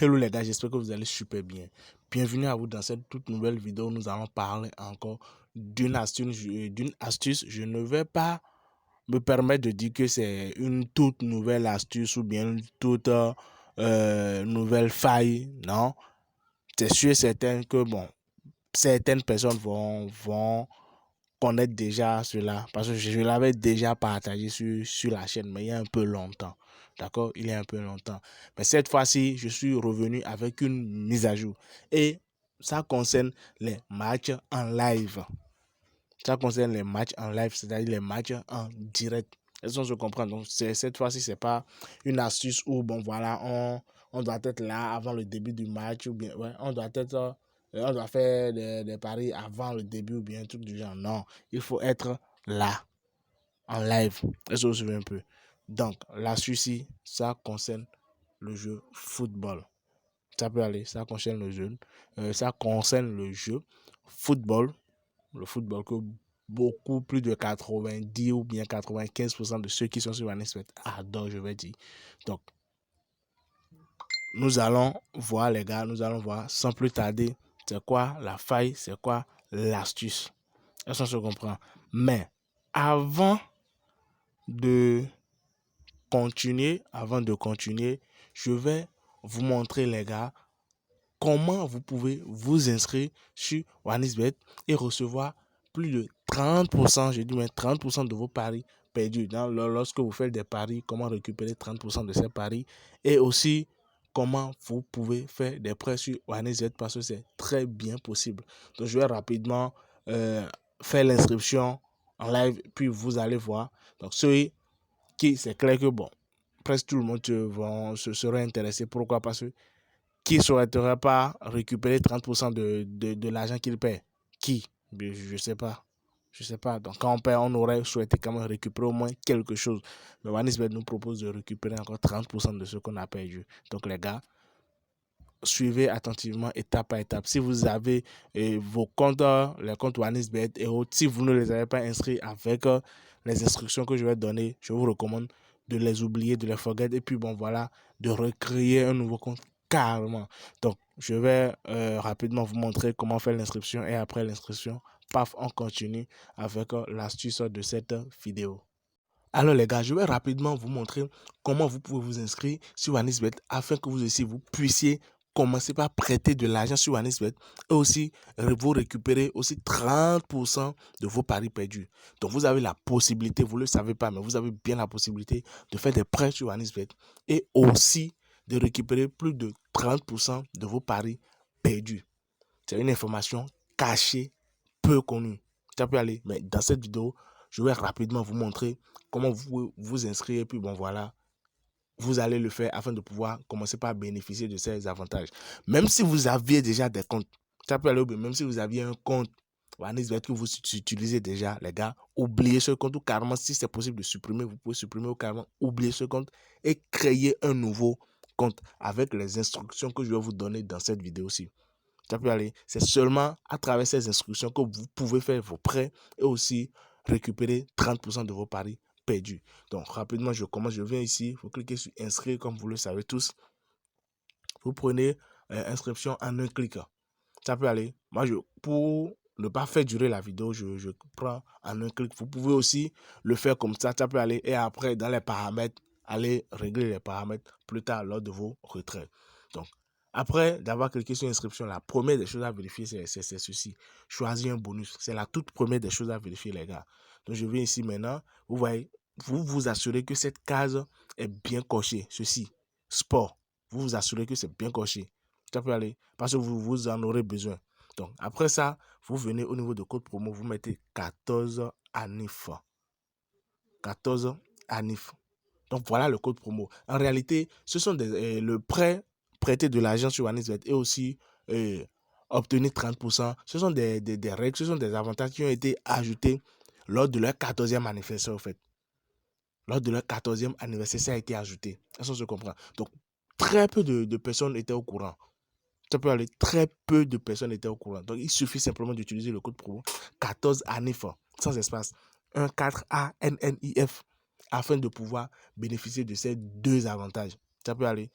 Hello les gars, j'espère que vous allez super bien. Bienvenue à vous dans cette toute nouvelle vidéo. Nous allons parler encore d'une astuce. Je ne vais pas me permettre de dire que c'est une toute nouvelle astuce ou bien une toute nouvelle faille. Non, c'est sûr et certain que bon, certaines personnes vont connaître déjà cela parce que je l'avais déjà partagé sur la chaîne, mais il y a un peu longtemps. D'accord? Il y a un peu longtemps. Mais cette fois-ci, je suis revenu avec une mise à jour. Et ça concerne les matchs en live. Ça concerne les matchs en live, c'est-à-dire les matchs en direct. Est-ce qu'on se comprend? Donc, cette fois-ci, c'est pas une astuce où, bon, voilà, on doit être là avant le début du match ou bien, ouais, on doit faire des paris avant le début ou bien un truc du genre. Non, il faut être là, en live. Est-ce que vous suivez un peu? Donc, l'astuce ici, ça concerne le jeu football. Ça peut aller, ça concerne le jeu football, le football que beaucoup, plus de 90 ou bien 95% de ceux qui sont sur OneXBet adorent, je vais dire. Donc, nous allons voir les gars, nous allons voir sans plus tarder, c'est quoi la faille, c'est quoi l'astuce. Est-ce qu'on se comprend? Mais avant de continuer, je vais vous montrer les gars comment vous pouvez vous inscrire sur OneXBet et recevoir plus de 30%, je dis mais 30% de vos paris perdus. Lorsque vous faites des paris, comment récupérer 30% de ces paris et aussi comment vous pouvez faire des prêts sur OneXBet parce que c'est très bien possible. Donc je vais rapidement faire l'inscription en live puis vous allez voir. Donc ceux qui, c'est clair que bon, presque tout le monde se serait intéressé. Pourquoi? Parce que qui ne souhaiterait pas récupérer 30% de l'argent qu'il paie? Qui? Je ne sais pas. Je sais pas. Donc, quand on paie, on aurait souhaité quand même récupérer au moins quelque chose. Mais OneXBet nous propose de récupérer encore 30% de ce qu'on a perdu. Donc, les gars, suivez attentivement étape par étape. Si vous avez vos comptes, les comptes OneXBet et autres, si vous ne les avez pas inscrits avec les instructions que je vais donner, je vous recommande de les oublier, de les forget et puis bon voilà, de recréer un nouveau compte carrément. Donc, je vais rapidement vous montrer comment faire l'inscription et après l'inscription, paf, on continue avec l'astuce de cette vidéo. Alors les gars, je vais rapidement vous montrer comment vous pouvez vous inscrire sur OneXBet afin que vous aussi vous puissiez commencer par prêter de l'argent sur OneXBet et aussi vous récupérer aussi 30% de vos paris perdus. Donc vous avez la possibilité, vous ne le savez pas, mais vous avez bien la possibilité de faire des prêts sur OneXBet et aussi de récupérer plus de 30% de vos paris perdus. C'est une information cachée, peu connue. Ça peut aller, mais dans cette vidéo, je vais rapidement vous montrer comment vous vous inscrire et puis bon voilà, vous allez le faire afin de pouvoir commencer par bénéficier de ces avantages. Même si vous aviez déjà des comptes, ça peut aller, même si vous aviez un compte OneXBet que vous utilisez déjà, les gars, oubliez ce compte ou carrément, si c'est possible de supprimer, vous pouvez supprimer ou carrément oublier ce compte et créer un nouveau compte avec les instructions que je vais vous donner dans cette vidéo-ci. Ça peut aller. C'est seulement à travers ces instructions que vous pouvez faire vos prêts et aussi récupérer 30% de vos paris perdus. Donc, rapidement, je commence. Je viens ici. Vous cliquez sur inscrire comme vous le savez tous. Vous prenez inscription en un clic. Ça peut aller. Moi, pour ne pas faire durer la vidéo, je prends en un clic. Vous pouvez aussi le faire comme ça. Ça peut aller. Et après, dans les paramètres, allez régler les paramètres plus tard lors de vos retraits. Donc, après d'avoir cliqué sur inscription, la première des choses à vérifier, c'est ceci. Choisir un bonus. C'est la toute première des choses à vérifier, les gars. Donc, je viens ici maintenant. Vous voyez, vous vous assurez que cette case est bien cochée. Ceci, sport. Vous vous assurez que c'est bien coché. Ça peut aller parce que vous en aurez besoin. Donc, après ça, vous venez au niveau de code promo, vous mettez 14 ANIF. 14 ANIF. Donc, voilà le code promo. En réalité, ce sont le prêter de l'argent sur OneXBet et aussi obtenir 30%. Ce sont des règles, ce sont des avantages qui ont été ajoutés lors de leur 14e anniversaire, en fait. Lors de leur 14e anniversaire, ça a été ajouté. Est-ce qu'on se comprend? Donc, très peu de personnes étaient au courant. Ça peut aller, très peu de personnes étaient au courant. Donc, il suffit simplement d'utiliser le code promo 14 ANIF, sans espace, 14 ANNIF, afin de pouvoir bénéficier de ces deux avantages. Ça peut aller.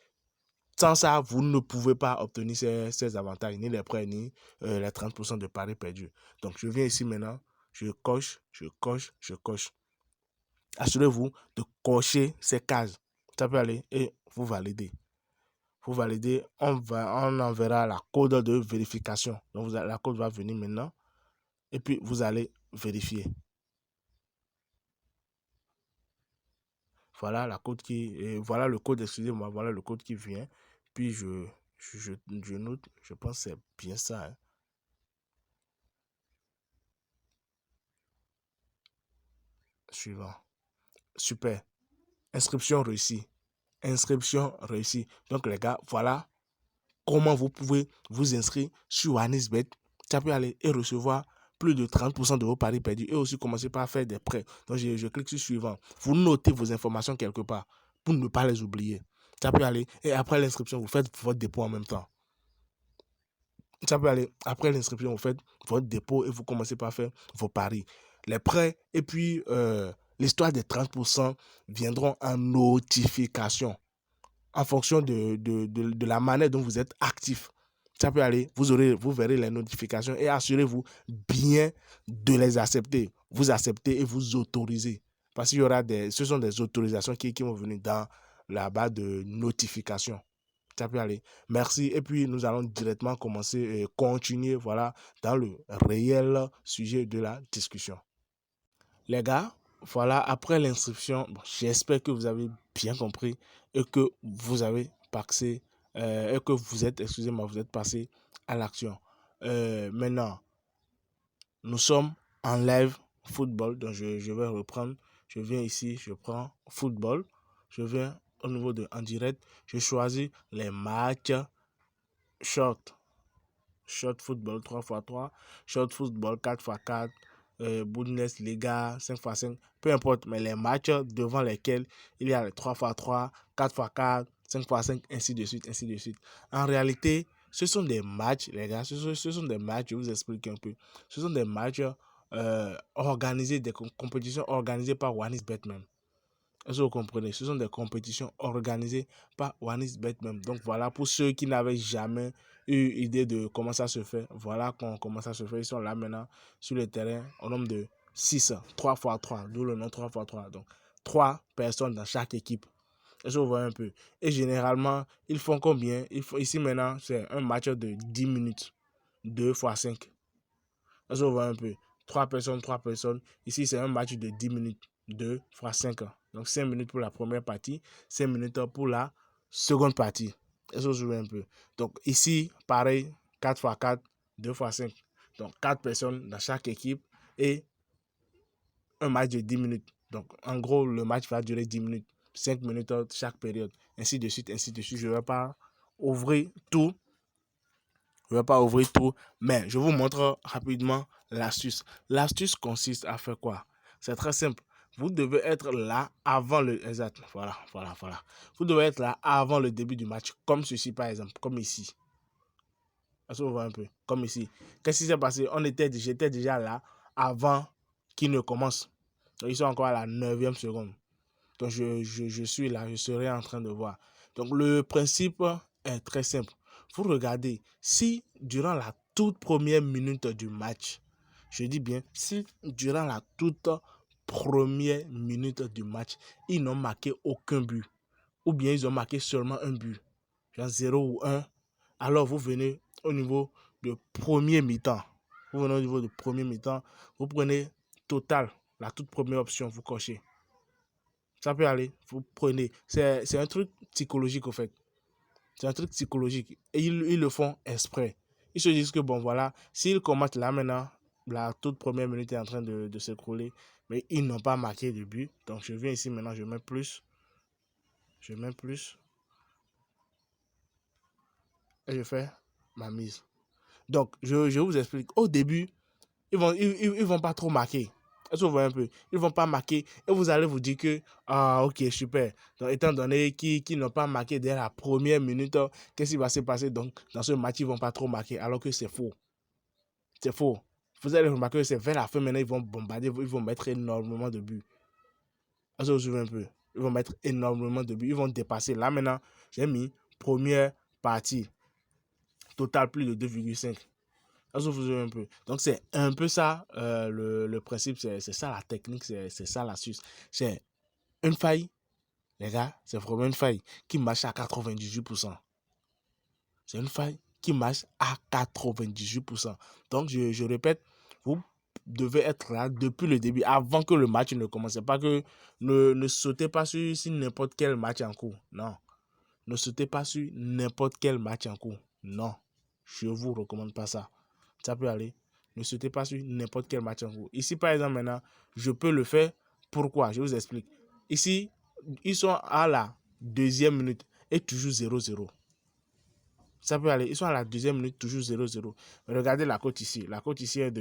Sans ça, vous ne pouvez pas obtenir ces avantages, ni les prêts, ni les 30% de paris perdus. Donc, je viens ici maintenant, je coche, je coche, je coche. Assurez-vous de cocher ces cases. Ça peut aller et vous validez. Vous validez, on enverra la code de vérification. Donc, la code va venir maintenant et puis vous allez vérifier. Voilà la code voilà le code, excusez-moi, voilà le code qui vient. Puis je note, je pense que c'est bien ça. Hein. Suivant. Super. Inscription réussie. Inscription réussie. Donc les gars, voilà comment vous pouvez vous inscrire sur OneXBet. Ça peut aller et recevoir plus de 30% de vos paris perdus et aussi commencer par faire des prêts. Donc je clique sur suivant. Vous notez vos informations quelque part pour ne pas les oublier. Ça peut aller et après l'inscription, vous faites votre dépôt en même temps. Ça peut aller après l'inscription, vous faites votre dépôt et vous commencez par faire vos paris. Les prêts et puis l'histoire des 30% viendront en notification en fonction de la manière dont vous êtes actif. Ça peut aller, vous verrez les notifications et assurez-vous bien de les accepter. Vous acceptez et vous autorisez. Parce qu'il y aura ce sont des autorisations qui vont venir dans la barre de notification. Ça peut aller. Merci. Et puis, nous allons directement commencer et continuer, voilà, dans le réel sujet de la discussion. Les gars, voilà, après l'inscription, bon, j'espère que vous avez bien compris et que vous avez passé, et que vous êtes, excusez-moi, vous êtes passé à l'action. Maintenant, nous sommes en live football, donc je vais reprendre. Je viens ici, je prends football. Je viens au niveau de en direct. Je choisis les matchs short. Short football 3x3, short football 4x4, Bundesliga 5x5, peu importe, mais les matchs devant lesquels il y a les 3x3, 4x4, 5x5, ainsi de suite, ainsi de suite. En réalité, ce sont des matchs, les gars, ce sont des matchs, je vous explique un peu. Ce sont des matchs organisés, des compétitions organisées par OneXBet même. Est-ce que vous comprenez? Ce sont des compétitions organisées par OneXBet même. Donc voilà, pour ceux qui n'avaient jamais eu idée de comment ça se fait, voilà comment ça se fait. Ils sont là maintenant sur le terrain au nombre de 6, 3x3, d'où le nom 3x3. Donc 3 personnes dans chaque équipe. Est-ce que vous voyez un peu? Et généralement, ils font combien? Ici maintenant, c'est un match de 10 minutes. 2 x 5. Est-ce que vous voyez un peu? 3 personnes, 3 personnes. Ici, c'est un match de 10 minutes. 2 x 5. Donc 5 minutes pour la première partie, 5 minutes pour la seconde partie. Est-ce que vous jouez un peu? Donc ici, pareil, 4 x 4, 2 x 5. Donc 4 personnes dans chaque équipe et un match de 10 minutes. Donc en gros, le match va durer 10 minutes, 5 minutes chaque période. Ainsi de suite, ainsi de suite. Je ne vais pas ouvrir tout. Je ne vais pas ouvrir tout, mais je vous montre rapidement l'astuce. L'astuce consiste à faire quoi? C'est très simple. Vous devez être là avant le... Exact. Voilà. Vous devez être là avant le début du match, comme ceci par exemple, comme ici. Est-ce que vous voyez un peu? Comme ici. Qu'est-ce qui s'est passé? J'étais déjà là avant qu'il ne commence. Donc, ils sont encore à la 9e seconde. Donc, je suis là, je serai en train de voir. Donc, le principe est très simple. Vous regardez, si durant la toute première minute du match, je dis bien, si durant la toute première minute du match, ils n'ont marqué aucun but, ou bien ils ont marqué seulement un but, genre 0 ou 1, alors vous venez au niveau de premier mi-temps. Vous venez au niveau de premier mi-temps, vous prenez total, la toute première option, vous cochez. Ça peut aller, vous prenez. C'est un truc psychologique, au fait. C'est un truc psychologique. Et ils le font exprès. Ils se disent que, bon, voilà, s'ils commencent là maintenant, la toute première minute est en train de s'écrouler, mais ils n'ont pas marqué de but. Donc, je viens ici maintenant, je mets plus. Je mets plus. Et je fais ma mise. Donc, je vous explique. Au début, ils vont pas trop marquer. Est-ce que vous voyez un peu? Ils vont pas marquer et vous allez vous dire que, ah, ok, super. Donc, étant donné qu'ils n'ont pas marqué dès la première minute, qu'est-ce qui va se passer? Donc, dans ce match, ils vont pas trop marquer, alors que c'est faux. C'est faux. Vous allez remarquer que c'est vers la fin, maintenant, ils vont bombarder, ils vont mettre énormément de buts. Est-ce que vous vous souvenez un peu? Ils vont mettre énormément de buts, ils vont dépasser. Là, maintenant, j'ai mis première partie. Total plus de 2,5. Ça se faisait un peu. Donc, c'est un peu ça le principe. C'est ça la technique. C'est ça l'astuce. C'est une faille, les gars. C'est vraiment une faille qui marche à 98%. C'est une faille qui marche à 98%. Donc, je répète, vous devez être là depuis le début, avant que le match ne commence. Pas que ne sautez pas sur n'importe quel match en cours. Non. Ne sautez pas sur n'importe quel match en cours. Non. Je ne vous recommande pas ça. Ça peut aller. Ne sautez pas sur n'importe quel match en cours. Ici, par exemple, maintenant, je peux le faire. Pourquoi? Je vous explique. Ici, ils sont à la 2e minute et toujours 0-0. Ça peut aller. Ils sont à la 2e minute, toujours 0-0. Regardez la cote ici. La cote ici est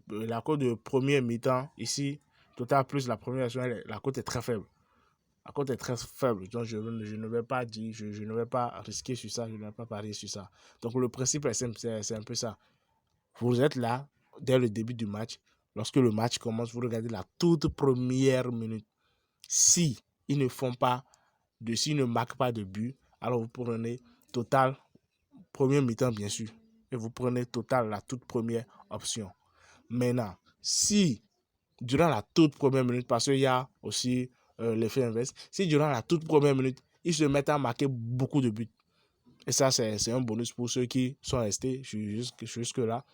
la cote de première mi-temps. Ici, total plus la première action, la cote est très faible. La cote est très faible. Donc, je ne vais pas dire, je ne vais pas risquer sur ça. Je ne vais pas parier sur ça. Donc, le principe est simple. C'est un peu ça. Vous êtes là dès le début du match. Lorsque le match commence, vous regardez la toute première minute. Si ils ne font pas s'ils ne marquent pas de but, alors vous prenez total première mi-temps, bien sûr. Et vous prenez total la toute première option. Maintenant, si durant la toute première minute, parce qu'il y a aussi l'effet inverse, si durant la toute première minute, ils se mettent à marquer beaucoup de buts, et ça, c'est un bonus pour ceux qui sont restés jusque-là.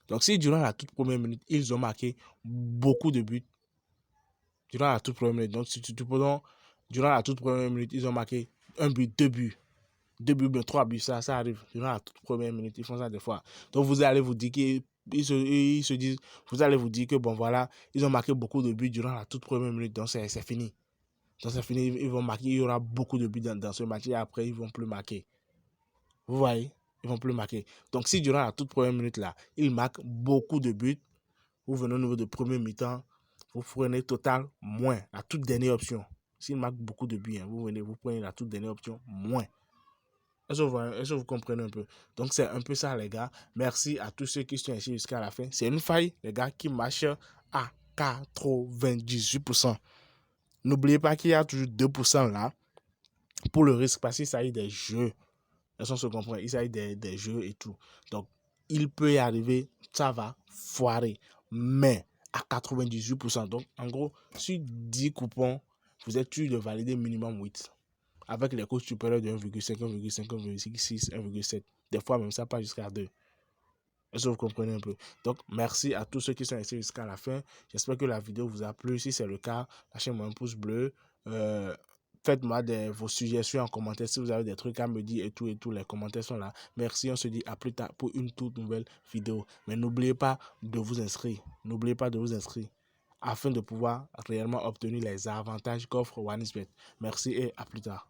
Donc, si durant la toute première minute, ils ont marqué beaucoup de buts, durant la toute première minute, donc supposons, durant la toute première minute, ils ont marqué un but, 2 buts, 3 buts, ça arrive durant la toute première minute, ils font ça des fois. Donc, vous allez vous dire qu'ils se disent, vous allez vous dire que bon, voilà, ils ont marqué beaucoup de buts durant la toute première minute, donc c'est fini. Donc, c'est fini, ils vont marquer, il y aura beaucoup de buts dans ce match et après, ils ne vont plus marquer. Vous voyez? Ils ne vont plus marquer. Donc, si durant la toute première minute, là, ils marquent beaucoup de buts, vous venez au niveau de premier mi-temps, vous prenez total moins, la toute dernière option. S'ils marquent beaucoup de buts, vous prenez la toute dernière option moins. Est-ce que vous comprenez un peu? Donc, c'est un peu ça, les gars. Merci à tous ceux qui sont ici jusqu'à la fin. C'est une faille, les gars, qui marche à 98%. N'oubliez pas qu'il y a toujours 2% là pour le risque parce qu'il s'agit des jeux. Est-ce qu'on se comprend? Il s'agit des jeux et tout. Donc, il peut y arriver, ça va foirer. Mais à 98%. Donc, en gros, sur 10 coupons, vous êtes sûr de valider minimum 8. Avec les coûts supérieurs de 1,5, 1,5, 1,6, 1,7. Des fois, même ça passe jusqu'à 2. Est-ce que vous comprenez un peu? Donc, merci à tous ceux qui sont restés jusqu'à la fin. J'espère que la vidéo vous a plu. Si c'est le cas, lâchez-moi un pouce bleu. Faites-moi vos suggestions en commentaire. Si vous avez des trucs à me dire et tout, les commentaires sont là. Merci, on se dit à plus tard pour une toute nouvelle vidéo. Mais n'oubliez pas de vous inscrire. N'oubliez pas de vous inscrire afin de pouvoir réellement obtenir les avantages qu'offre OneXBet. Merci et à plus tard.